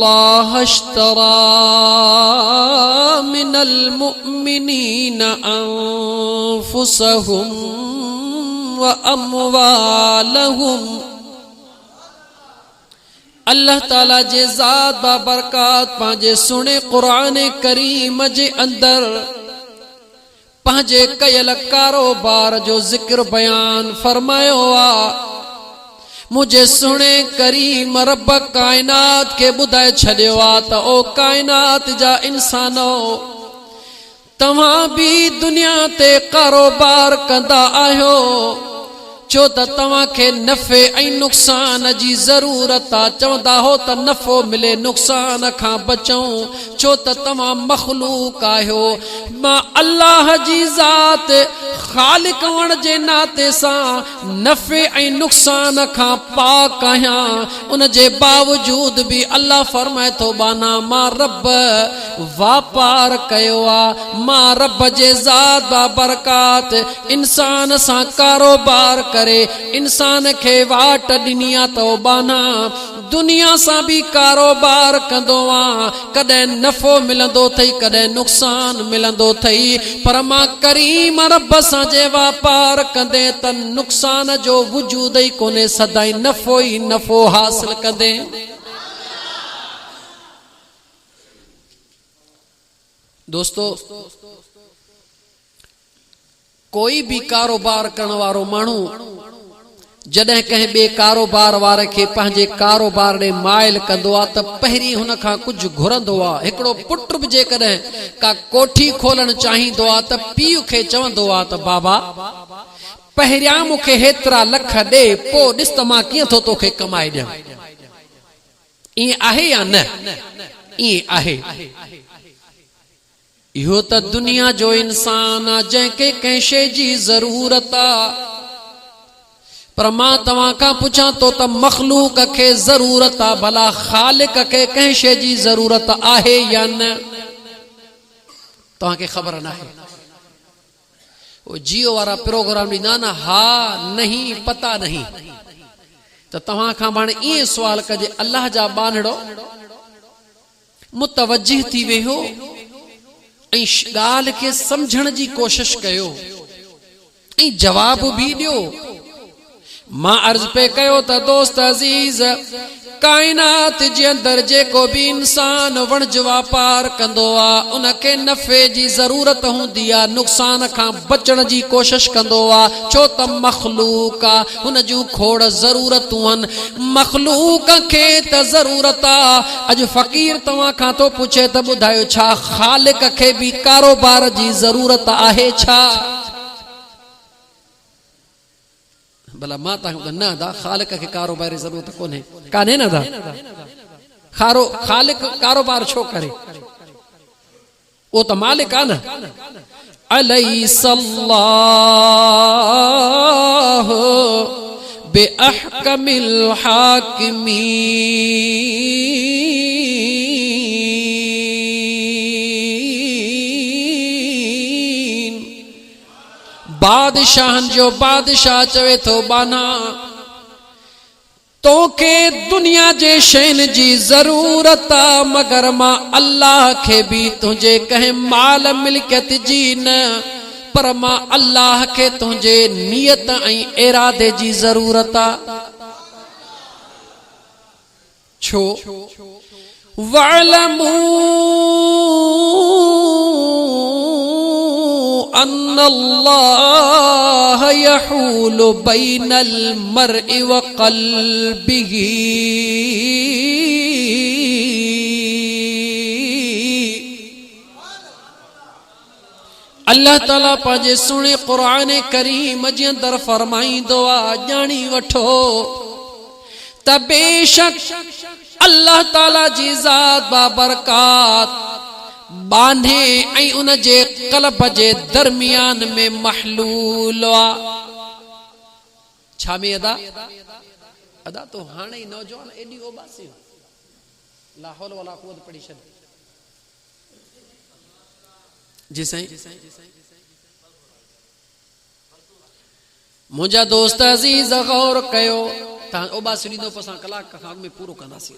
अल्लाह अश्तरा मिनल मुअमिनीन अंफुसहुम व अमवालहुम। अल्लाह ताला जे ज़ात बाबरकात पांजे सुने कुरान करीम जे अंदर पांजे कयल कारोबार जो जिक्र बयान फरमायो आ। मुझे सुने करीम रब कायनात के बुधाए छड़ियो आ त ओ कायनात जा इंसानो तव्हां भी दुनिया ते कारोबार कंदा आहियो छो त तव्हां खे नफ़े ऐं नुक़सान जी ज़रूरत आ। चवंदा हो त नफ़ो मिले नुक़सान खां बचूं छो त तव्हां मख़लूक आहियो। मां अल्लाह जी ज़ात ख़ालिक हुअण जे नाते सां नफ़े ऐं नुक़सान खां पाक आहियां। उन जे बावजूद भी अल्लाह फरमाए थो बाना मां रब वापार कयो आ। मां रब जे ज़ात बाबरकात इंसान सां कारोबार करे इंसान खे वाट ॾिनी आ तो बाना दुनिया सां भी कारोबार कंदो आ। कॾहिं नफ़ो मिलंदो अथई कॾहिं नुक़सान मिलंदो अथई पर मां करीम रब सां जे वापार कंदे त नुक़सान जो वजूद ई कोन्हे सदाई नफ़ो ई नफ़ो हासिल कंदे। दोस्तो कोई भी कारोबार करण वारो माण्हू जॾहिं कंहिं ॿिए कारोबार वारे खे पंहिंजे कारोबार ॾे माइल कंदो आहे त पहिरीं हुन खां कुझु घुरंदो आहे। हिकिड़ो पुट बि जेकॾहिं का कोठी खोलणु चाहींदो आहे त पीउ खे चवंदो आहे त बाबा पहिरियां मूंखे हेतिरा लख ॾे पोइ ॾिस त मां कीअं थो तोखे कमाए ॾियां। ईअं आहे या न? ईअं आहे। इहो त दुनिया जो इंसान आहे जंहिंखे कंहिं शइ जी ज़रूरत आहे पर मां तव्हां खां पुछां थो त मख़लूक खे ज़रूरत आहे भला ख़ालिक खे कंहिं शइ जी ज़रूरत आहे या न? तव्हांखे ख़बर न आहे। जियो वारा प्रोग्राम ॾींदा न हा नहीं पता नहीं त तव्हां खां हाणे ईअं सुवाल कजे अल्लाह जा बानड़ो मुतवज्जिह थी वियो ऐं ॻाल्हि खे सम्झण जी कोशिश कयो ऐं जवाब भी ॾियो। मां अर्ज़ पे कयो त दोस्त अज़ीज़ कायनात जे अंदर जेको भी इंसान वणज वापार कंदो आहे उनखे नफ़े जी ज़रूरत हूंदी आहे नुक़सान खां बचण जी कोशिश कंदो आहे छो त मख़लूक आहे हुन जूं खोड़ ज़रूरतूं आहिनि। मख़लूक खे त ज़रूरत आहे। अॼु फ़क़ीर तव्हां खां थो पुछे त ॿुधायो छा ख़ालिक खे भी कारोबार जी ज़रूरत आहे छा? भला मां तव्हांखे न दा ख़ालिक खे कारोबार जी ज़रूरत कान्हे न दा ख़ालिक कारोबार छो करे? वो तो मालिक आहे न। अलैहिस्सलाहु बिअहकमिल हाकिमीन। बादशाहन जो बादशाह चवे थो बाना तोखे दुनिया जे शयुनि जी ज़रूरत आहे मगर मां अल्लाह खे भी तुंहिंजे कंहिं माल मिल्कियत जी न पर मां अल्लाह खे तुंहिंजे नियत ऐं इरादे जी ज़रूरत आहे। छो वअलमू अन्नल्लाह यहूलु बैनल मर्इ व क़ल्बिही। अल्लाह ताला पंहिंजे सुहिणे क़ुरान करीम जे अंदर फरमाईंदो आहे ॼाणी वठो त बेशक अल्लाह ताला जी ज़ात बाबरकात बांधे ऐं उन जे क़ल्ब जे दरमियान में महलूल आहे। छा में अदा अदा तो हाणे ई नौजवान एडी ओबासी ला हौल वला कुवत पढ़ी छॾ। जी साईं मुंहिंजा दोस्त अज़ीज़ गौर कयो तव्हां ओबासी ॾींदो पोइ असां कलाक खां में पूरो कंदासीं।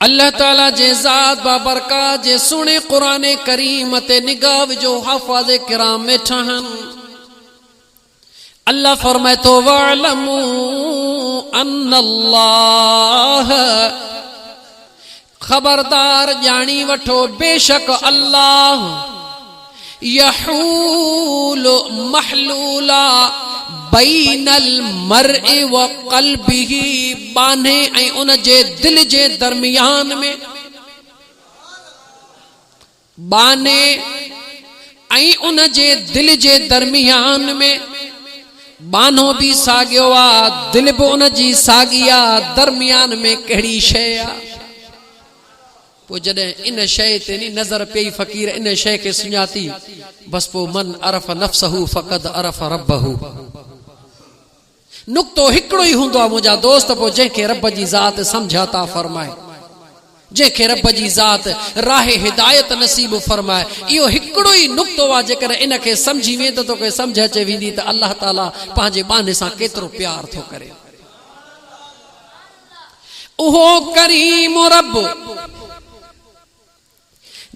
अल्लाह ताला जे ज़ात बाबरकात जे सुने कुरान करीम ते निगाह जो हाफ़िज़ किराम में ठहन अल्लाह फरमाए तो वअलमू अन्नल्लाह खबरदार जानी वठो बेशक अल्लाह यहूल महलूला बैनल मर्इ व क़ल्बिही बाने ऐं उन जे दिल जे दरमियान में बाने ऐं उन जे दिल जे दरमियान में बानो भी सागियो आ दिल भी उन जी सागी आ दरमियान में कहिड़ी शइ आ पो जॾहिं इन शइ ते नी नज़र पई फ़कीर इन शइ खे सुञाती बस पो मन अरफ़ नफ़्सहू फ़क़द अरफ़ रब्बहू नुक्तो हिकिड़ो ई हूंदो आहे मुंहिंजा दोस्त पो जंहिंखे रब जी ज़ात सम्झ अता फरमाए जंहिंखे रब जी ज़ात राह हिदायत नसीब फरमाए इहो हिकिड़ो ई नुक्तो आहे जेकर इनखे सम्झी वें त तोखे सम्झ अचे वेंदी त अल्लाह ताला पंहिंजे बाने सां केतिरो प्यार थो करे उहो करीम रब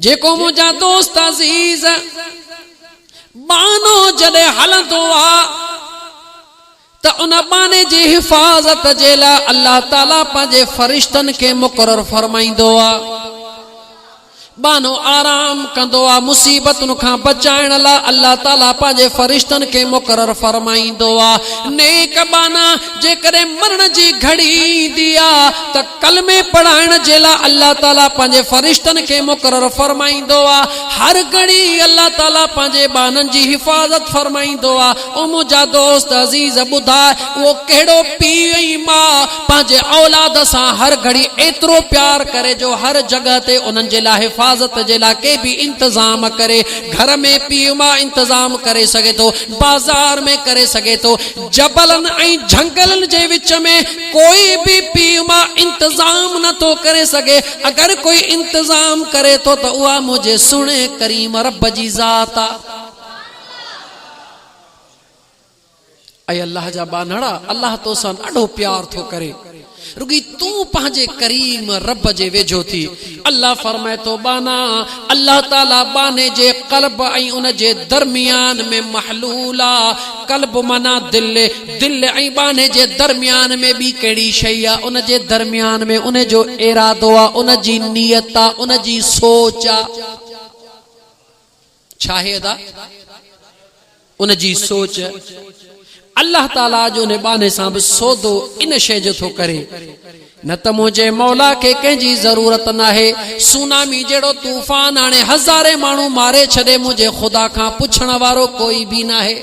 जेको मुंहिंजा दोस्त अज़ीज़ बानो जॾहिं हलंदो आहे त उन बाने जी हिफ़ाज़त जे लाइ अल्लाह ताला पंहिंजे फ़रिश्तनि खे मुक़ररु फरमाईंदो आहे बानो आराम कंदो आहे मुसीबतुनि खां बचाइण लाइ अल्लाह ताला पंहिंजे फ़रिश्तनि खे मुक़ररु फरमाईंदो आहे नेक बाना जेकॾहिं मरण जी घड़ी ईंदी आहे त कलमे पढ़ाइण जे लाइ अल्लाह ताला पंहिंजे फ़रिश्तनि खे मुक़ररु फरमाईंदो आहे हर घड़ी अल्लाह ताला पंहिंजे बाननि जी हिफ़ाज़त फरमाईंदो आहे ओ मुंहिंजा दोस्त अज़ीज़ ॿुधाए उहो कहिड़ो पीउ ऐं माउ पंहिंजे औलाद सां हर घड़ी एतिरो प्यार करे जो हर जगह ते उन्हनि जे लाइ हिफ़ाज़त जे लाइ के भी इंतजाम करे घर में पीउ मां इंतजाम करे सके तो बाजार में करे सके तो जबलन ऐं झंगलनि जे विच में कोई भी पीउ मां इंतजाम न तो करे सके अगर कोई इंतजाम करे तो उहा मुझे सुने करीम रब जी ज़ात ऐं अल्लाह जा बानड़ा अल्लाह तो सां ॾाढो प्यार थो करे रुगी तू पंहिंजे करीम रब जे वेझो थी अल्लाह फरमाए तो बाना अल्लाह ताला बाने जे क़ल्ब ऐं उन जे दरमियान में महलूला क़ल्ब माना दिल दिल ऐं बाने जे दरमियान में भी कहिड़ी शइ आहे उन जे दरमियान में उन जो इरादो आहे उन जी नियत आहे उन जी सोच आहे छा आहे अदा उन जी सोच अल्लाह ताला जो ने बाने सां बि सौदो इन शइ जो थो करे न त मुंहिंजे मौला खे कंहिंजी ज़रूरत न आहे सुनामी जहिड़ो तूफ़ान हाणे हज़ारे माण्हू मारे छॾे मुंहिंजे ख़ुदा खां पुछण वारो कोई बि न आहे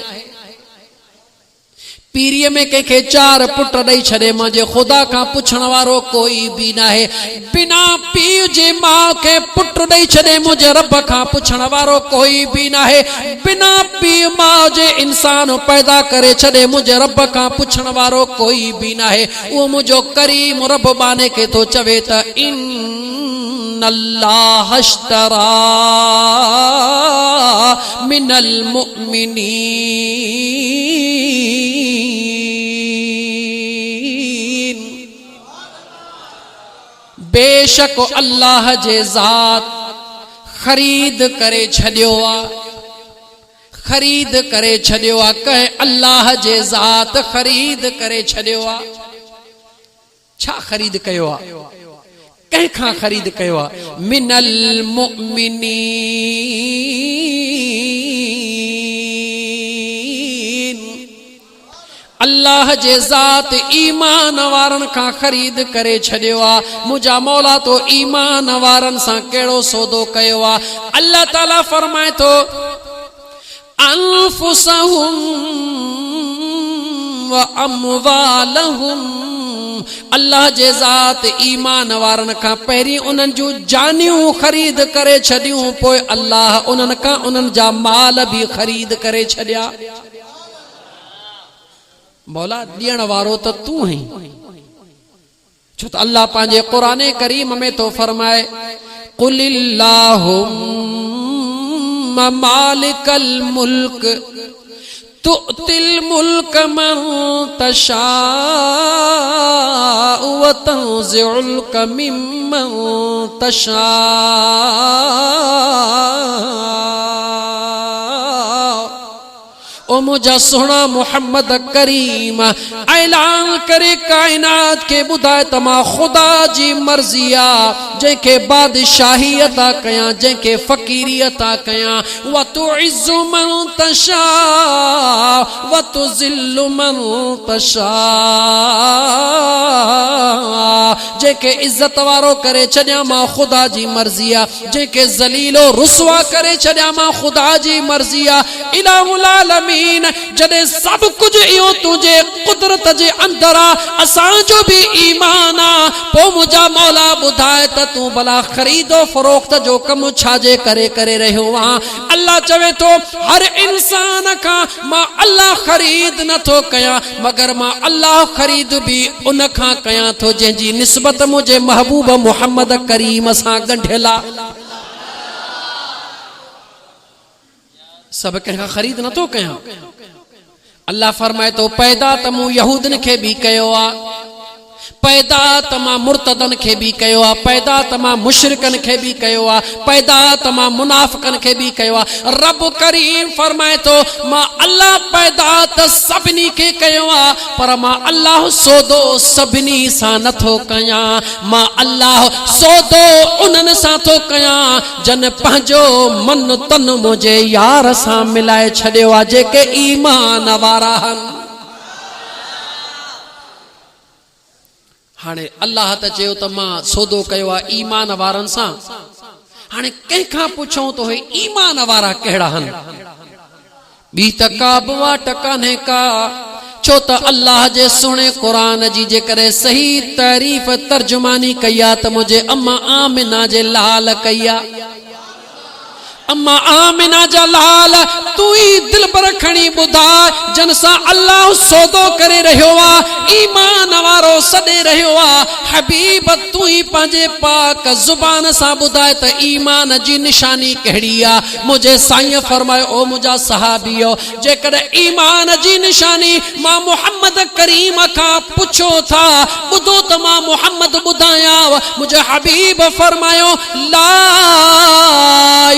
पीरीअ में कंहिंखे 4 पुट ॾेई छॾे मुंहिंजे ख़ुदा खां पुछण वारो कोई बि न आहे बिना पीउ जे माउ खे पुट ॾेई छॾे मुंहिंजे रब खां पुछण वारो कोई बि न आहे बिना पीउ माउ जे इंसान पैदा करे छॾे मुंहिंजे रब खां पुछण वारो कोई बि न आहे उहो मुंहिंजो करीम रब बाने खे थो चवे त इन्नल्लाह अश्तरा मिनल मुअ्मिनीन बेशक अल्लाह जे ज़ात खरीद करे छॾियो आहे खरीद करे छॾियो आहे कहे अल्लाह जे ज़ात खरीद करे छॾियो आहे छा खरीद कयो आहे कंहिंखां खरीद कयो आहे मिनल मुअ्मिनीन अल्लाह जे ज़ात ईमान वारन खां खरीद करे छॾियो आहे मुंहिंजा मौला तो ईमान वारन सां कहिड़ो सौदो कयो आहे अल्लाह ताला फरमाए थो अनफुसहुम व अमवालहुम अल्लाह जे ज़ात ईमान वारन खां पहिरीं उन्हनि जूं जानियूं खरीद करे छॾियूं पोइ अल्लाह उन्हनि खां उन्हनि जा माल भी खरीद करे छॾिया मौला ॾियण वारो त तू आहीं छो त अल्लाह पंहिंजे क़ुरान करीम में तो फरमाए कुलिल्लाहुम्मा मालिकल मुल्क तुतिल मुल्क मन तशाअ व तंज़िउल मिम्मन तशाअ। ओ मुझा सोना मोहम्मद करीम ऐलान करे कायनात के बुधाए तमा खुदा जी मर्जिया जंहिंखे बादशाही अता कयां जंहिंखे फ़कीरी अता कयां व तुइज़्ज़ु मन तशा व तुज़िल्लु मन तशा जंहिंखे इज़्ज़त वारो करे छॾियां मां खुदा जी मर्जिया जंहिंखे ज़लीलो रुसवा करे छॾियां मां खुदा जी मर्जिया इलाहुल आलमीन जॾहिं सब कुछ इहो तुंहिंजे कुदरत जे अंदर आ असांजो भी ईमान आ पोइ मुंहिंजा मौला ॿुधाए त तूं भला ख़रीदो फरोख्त जो कम छाजे करे रहियो आ। अल्लाह चवे थो हर इंसान खां मां अल्लाह ख़रीद नथो कयां मगर मां अल्लाह ख़रीद भी उन खां कयां थो जंहिंजी निस्बत मुंहिंजे महबूब मोहम्मद करीम सां ॻंढियल आ। सब कंहिंखां ख़रीद नथो कयां। अल्लाह फरमाए तो पैदा त मूं यहूदन खे भी कयो आ पैदा तमा मुर्तदन खे भी कयो आ पैदा तमा मुशरिकन खे भी कयो आ पैदा तमा मुनाफिकन खे भी कयो आ। रब करीम फरमाए तो मां अल्लाह पैदा त सभिनी खे कयो आ पर मां अल्लाह सौदो सभिनी सां नथो कयां मां अल्लाह सौदो उन्हनि सां थो कयां जन पंहिंजो मन तन मुंहिंजे यार सां मिलाए छॾियो आ जेके ईमान वारा आहिनि। हाणे अल्लाह त चयो त मां सौदो कयो आहे ईमान वारनि सां। हाणे कंहिंखां पुछूं त हे ईमान वारा कहिड़ा आहिनि ॿी त का बि वाट कान्हे का छो त अल्लाह जे सुहिणे क़ुरान जी जेकॾहिं सही तारीफ़ तर्जुमानी कई आहे त मुंहिंजे अम्मा आमिना जे लाल कई आहे। अम्मा आमिना जा लाल तू ही दिल पर खणी ॿुधा जन सां अल्लाह सौदो करे रहियो आ ईमान वारो सॾे रहियो आ। हबीब तू ही पंहिंजे पाक ज़ुबान सां ॿुधाए त ईमान जी निशानी कहिड़ी आ। मुंहिंजे साईं फरमायो ओ मुंहिंजा सहाबियो जेकॾहिं ईमान जी निशानी मां मोहम्मद करीम खां पुछो था ॿुधो त मां मोहम्मद ॿुधायां। मुंहिंजे हबीब फरमायो ला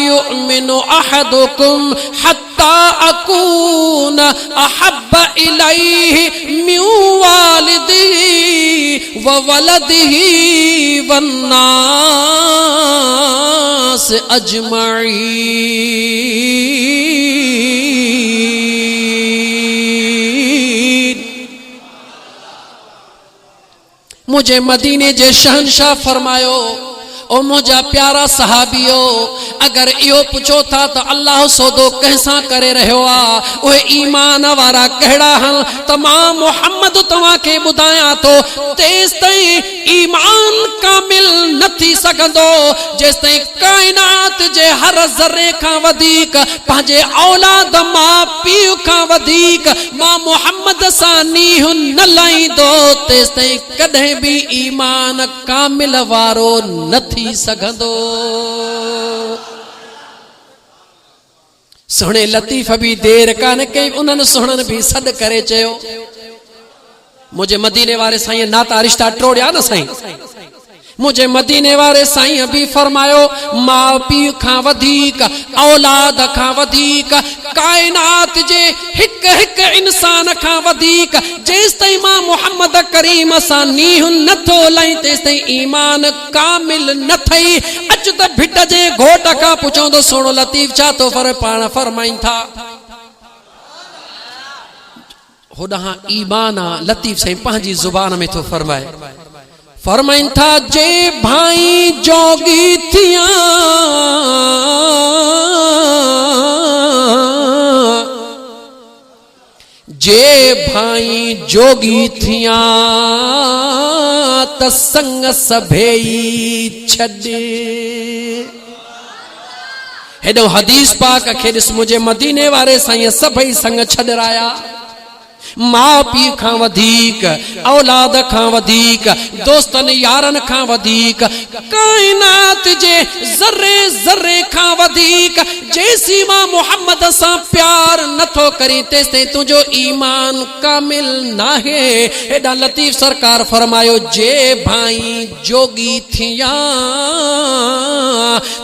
युमिनु अहदुकुम हत्ता अकून अहब्ब इलैहि मिन वालिदिही व वलदिही वन्नास अजमईन। मुझे मदीने जे शहंशाह फरमायो ओ मुझा प्यारा सहाबियो अगर इहो पुछो था तो अल्लाह सौदो कैसा करे रहियो आ ओए ईमान वारा कहिड़ा आहिनि त मां मोहम्मद तव्हां खे ॿुधायां थो तेस ताईं ईमान कामिल न थी सघंदो जेस ताईं कायनात जे हर ज़र्रे खां वधीक पंहिंजे औलाद मां पीउ खां वधीक मां मोहम्मद सां नीह न लाईंदो तेस ताईं कॾहिं भी ईमान कामिल वारो न थी सघंदो। सुहिणे लतीफ़ भी देर कान कई उन्हनि सुहिणनि भी सॾ करे चयो मुझे मदीने वारे साईं नाता रिश्ता टोड़िया न साईं। मुझे मदीने वारे साईं भी फरमायो मां पीउ खां वधीक औलाद खां वधीक कायनात जे हिक हिक इंसान खां वधीक जेस ताईं मां मोहम्मद करीम सां नीह नथो लई तेस ताईं ईमान कामिल न थई। अच त भिट जे घोट खां पुछो तो सोनो लतीफ छा तो पाण फरमाइन था होॾां ईमान आ लतीफ साईं पंहिंजी ज़ुबान में तो फरमाए फरमाइन था जे भाई जोगी थिया जे भाई जोगी थिया त संग सभेई छॾे। हेॾो हदीस पाक खे ॾिस मुझे मदीने वारे साईं सभई संग छॾराया माउ पीउ खां वधीक, औलाद खां वधीक, दोस्तनि यारनि खां वधीक, काइनात जे ज़र्रे ज़र्रे खां वधीक जेसी मां मोहम्मद सां प्यार नथो करी तेसिताईं तुंहिंजो ईमान कामिल नाहे। एॾा लतीफ़ सरकार फरमायो, जे भाई जोगी थिया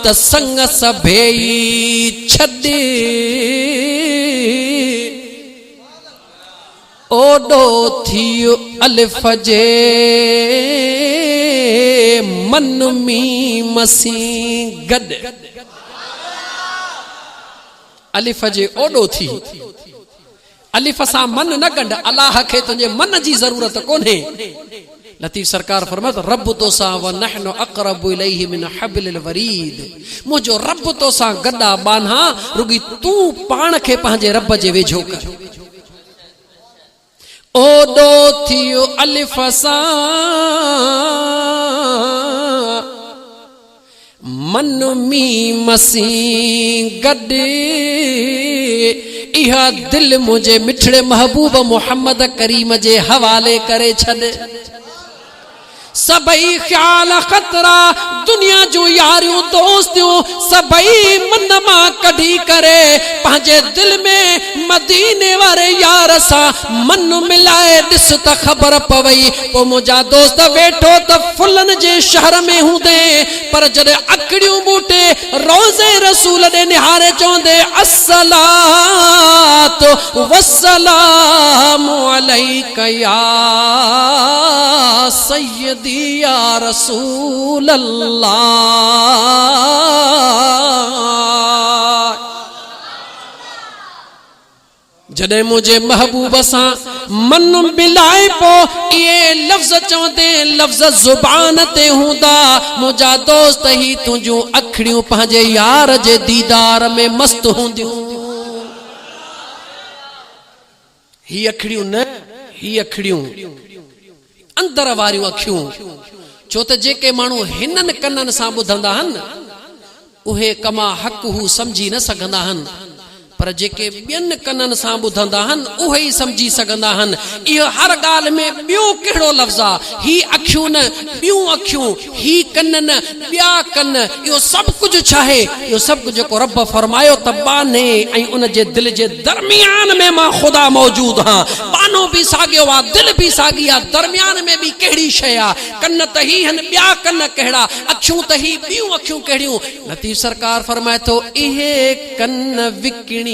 त संग सभेई छॾे, ओडो थियो अलिफ जे मन मी मसी गड। अलिफ जे ओडो थी, अलिफ सां मन न गंढ, अल्लाह खे तुंहिंजे मन जी ज़रूरत कोन्हे। लतीफ़ सरकार फरमायो, रब तो सां व नहनु अक़रबु इलैहि मिन हब्लिल वरीद, मुंहिंजो रब तो सां गॾा बान्हा, रुगी तूं पाण खे पंहिंजे रब जे वेझो कर। ओडो थियो अलिफ सां मन मी मसी गड, इहा दिल मुझे मिठड़े महबूब मोहम्मद करीम जे हवाले करे छॾ। सबई ख्याल खतरा दुनिया जो यारियों दोस्तियों सबई मन मां कढी करे पंहिंजे दिल में मदीने वारे यार सां मन मिलाए ॾिस त ख़बर पवई। पोइ मुंहिंजा दोस्त वेठो त फुलन जे शहर में हूंदे, पर जॾहिं अकड़ियूं बूटे रोज़े रसूल ॾे निहारे चवंदे अस्सलात वस्सलामु अलैका या सय्यद या रसूल अल्लाह। जॾहिं मुझे महबूब सां मन मिलाए पो ये लफ्ज़ चवंदे लफ्ज़ ज़ुबान ते हूंदा, मुंहिंजा दोस्त ही तुंहिंजूं अखड़ियूं पंहिंजे यार जे दीदार में मस्त हूंदियूं। ही अखड़ियूं न, ही अखड़ियूं अंदर वारियूं अखियूं। छो त जेके माण्हू हिननि कननि सां ॿुधंदा आहिनि उहे कमा हक़ हू समझी न सघंदा आहिनि, पर जेके ॿियनि कननि सां ॿुधंदा आहिनि उहे ई समझी सघंदा आहिनि। इहो हर ॻाल्हि में ॿियो कहिड़ो लफ़्ज़ आहे, ही अखियूं न ॿियूं अखियूं, ही कन न ॿिया कन, इहो सभु कुझु छा आहे? इहो सभु कुझु जेको रब फरमायो त बाने ऐं उन जे दिल जे दरमियान में मां ख़ुदा मौजूद हां। बानो बि साॻियो आहे, दिल बि साॻी आहे, दरमियान में बि कहिड़ी शइ आहे? कन त ही आहिनि, ॿिया कन कहिड़ा, अखियूं त ही ॿियूं अखियूं कहिड़ियूं? लतीफ़ सरकार फरमाए थो, इहे कन विकिणी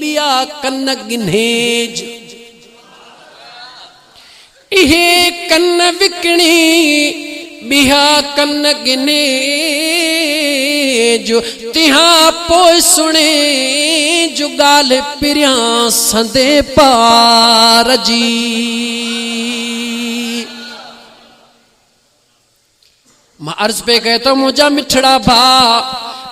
बिया कन गिन्हेज, इहे कन विकिणी बिया कन गिन्हेज, तिहा पोइ सुणे जो ॻाल्हि पिरियां संदे पार जी। मां अर्ज़ पे कहे तो मुंहिंजा मिठड़ा भा,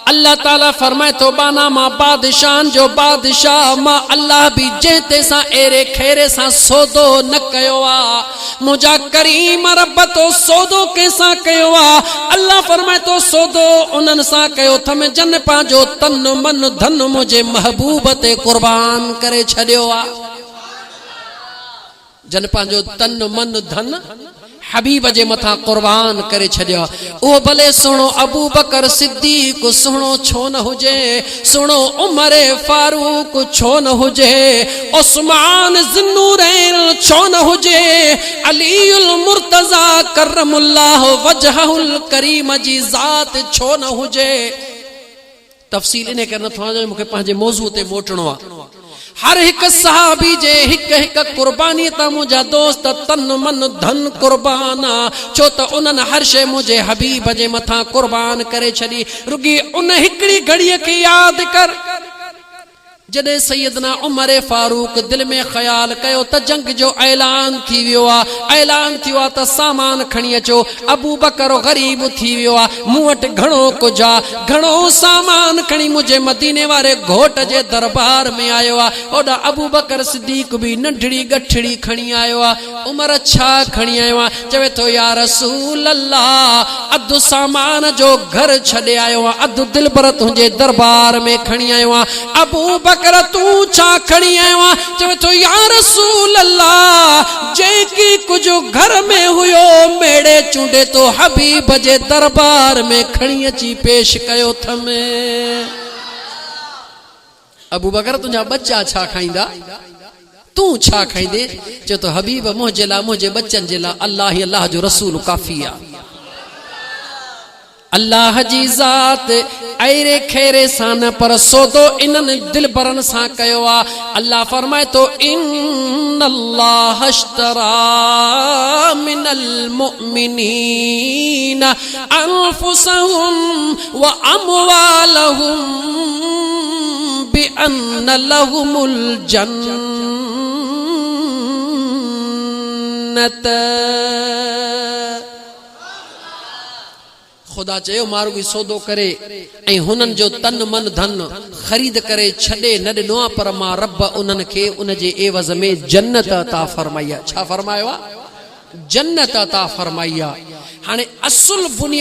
अल्लाह ताला फरमाए तो बाना मां बादशाहन जो बादशाह मां अल्लाह भी जेते सां एरे खेरे सां सौदो न कयो आ। मुंहिंजा करीम रब तो सौदो कंहिंसां कयो आ। अल्लाह फरमाए तो सौदो उन्हनि सां कयो थम जन पंहिंजो तन मन धन मुंहिंजे महबूब ते कुर्बान करे छॾियो आ। जन पंहिंजो तन मन धन हबीब जे मथा कुर्बान करे छॾियो। उहो भले सुहिणो अबू बकर सिद्दीक सुहिणो छो न हुजे, सुहिणो उमर फारूक छो न हुजे, उस्मान ज़ुन्नूरैन छो न हुजे, अलीउल मुर्तज़ा करमुल्लाह वजहुल करीम जी ज़ात छो न हुजे। तफ़सील इन करे नथो वञे, मूंखे पंहिंजे मौज़ू ते मोटणो आहे। हर एक सहाबी जे हिक हिक कुर्बानी ता मुंहिंजा दोस्त तन मन धन कुर्बान आ। छो त उन्हनि हर शइ मुंहिंजे हबीब जे मथां कुर्बान करे छॾी। रुगी उन हिकिड़ी घड़ीअ खे यादि कर जॾहिं सैयदना उमर फारूक दिल में ख्याल कयो त जंग जो ऐलान थी वियो आहे, ऐलान थियो आहे त सामान खणी अचो। अबू बकर ग़रीब थी वियो आहे, मूं वटि घणो कुझु आहे, घणो सामान खणी मुंहिंजे मदीने वारे घोट जे दरबार में आयो आहे। ओॾा अबू बकर सिद्दीक बि नंढड़ी गठड़ी खणी आयो आहे। उमर छा खणी आयो आहे? चवे थो या रसूल अल्लाह, अधु सामान जो घर छॾे आयो आहे, अधु दिलबर तुंहिंजे दरबार में खणी आयो आहे। अबू बकर कर तू छा खणी आयो चवे तो या रसूल अल्लाह जेकी कुछ घर में हुयो मेड़े चूंडे तो हबीब जे दरबार में खणी अची पेश कयो थमे। अबू बकर तुझा बच्चा छा खाईंदा तू छा खाईंदे चो तो हबीब मुझे ला मुझे बच्चन जे ला अल्लाह ही अल्लाह जो रसूल काफी आ। अल्लाह जी जात ऐरे खेरे सान पर सोदो इनन दिल बरन सा कयो आ। अल्लाह फरमाए तो इन्नल्लाह अश्तरा मिनल मुमिनीन अनफुसहुम व अमवालहुम बिअन्न लहुमुल जन्नत। खुदा चयो मारू भी सौदो करे ऐं हुनन जो तन मन धन खरीद करे छड़े न ॾिनो आहे पर मां रब उन्हन खे उन जे एवज़ में जन्नत अता फरमाई आहे। छा फरमायो आहे? जन्नत अता फरमाई आहे। हाणे असुल बुनियाद